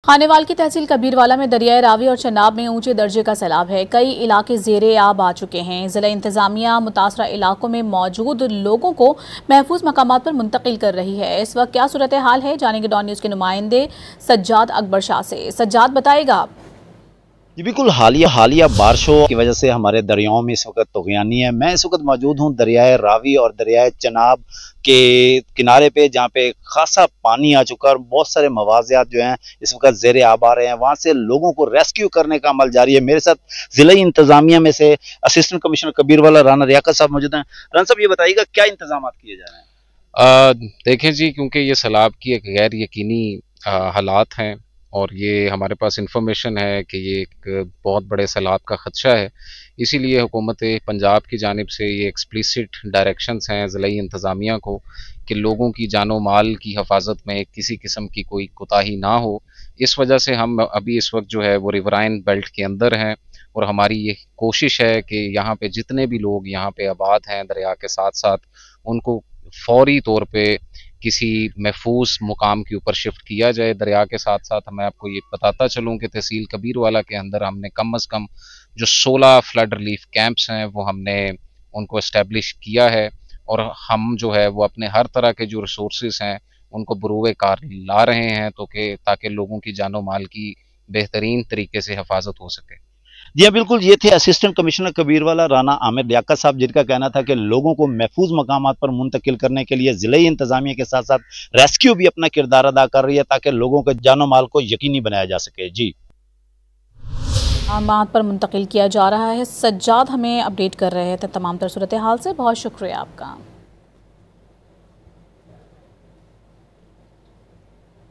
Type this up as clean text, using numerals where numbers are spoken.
खानेवाल की तहसील कबीरवाला में दरियाए रावी और चनाब में ऊंचे दर्जे का सैलाब है। कई इलाके ज़ेरे आब आ चुके हैं। जिला इंतजामिया मुतासरा इलाकों में मौजूद लोगों को महफूज मकामात पर मुंतकिल कर रही है। इस वक्त क्या सूरत हाल है, जानेंगे डॉन न्यूज़ के नुमाइंदे सज्जाद अकबर शाह से। सज्जाद, बताएगा। जी बिल्कुल, हालिया बारिशों की वजह से हमारे दरियाओं में इस वक्त तुग़यानी है। मैं इस वक्त मौजूद हूँ दरियाए रावी और दरियाए चनाब के किनारे पे, जहाँ पे खासा पानी आ चुका है और बहुत सारे मवाज़ियात जो हैं इस वक्त ज़ेरे आब आ रहे हैं। वहाँ से लोगों को रेस्क्यू करने का अमल जारी है। मेरे साथ ज़िला इंतज़ामिया में से असिस्टेंट कमिश्नर कबीरवाला राना रियाकत साहब मौजूद हैं। राना साहब, ये बताइएगा क्या इंतजाम किए जा रहे हैं? देखें जी, क्योंकि ये सैलाब की एक गैर यकीनी हालात हैं और ये हमारे पास इंफॉर्मेशन है कि ये एक बहुत बड़े सैलाब का ख़दशा है, इसीलिए हुकूमत पंजाब की जानिब से ये एक्सप्लिसिट डायरेक्शंस हैं ज़िला इंतज़ामिया को कि लोगों की जानो माल की हिफाजत में किसी किस्म की कोई कोताही ना हो। इस वजह से हम अभी इस वक्त जो है वो रिवराइन बेल्ट के अंदर हैं और हमारी ये कोशिश है कि यहाँ पे जितने भी लोग यहाँ पे आबाद हैं दरिया के साथ साथ, उनको फौरी तौर पे किसी महफूज मुकाम के ऊपर शिफ्ट किया जाए। दरिया के साथ साथ मैं आपको ये बताता चलूँ कि तहसील कबीरवाला के अंदर हमने कम अज़ कम जो 16 फ्लड रिलीफ कैंप्स हैं वो हमने उनको इस्टेब्लिश किया है और हम जो है वो अपने हर तरह के जो रिसोर्सेज हैं उनको बरूए कार ला रहे हैं तो कि ताकि लोगों की जानो माल की बेहतरीन तरीके से हिफाजत हो सके। जी हाँ, बिल्कुल, ये थे असिस्टेंट कमिश्नर कबीरवाला राना आमिर लियाकत साहब, जिनका कहना था कि लोगों को महफूज मकामात पर मुंतकिल करने के लिए ज़िला इंतजामिया के साथ साथ रेस्क्यू भी अपना किरदार अदा कर रही है ताकि लोगों के जानो माल को यकीनी बनाया जा सके। जी, मकामात पर मुंतकिल किया जा रहा है। सज्जाद हमें अपडेट कर रहे थे तमाम तर सूरत हाल से। बहुत शुक्रिया आपका।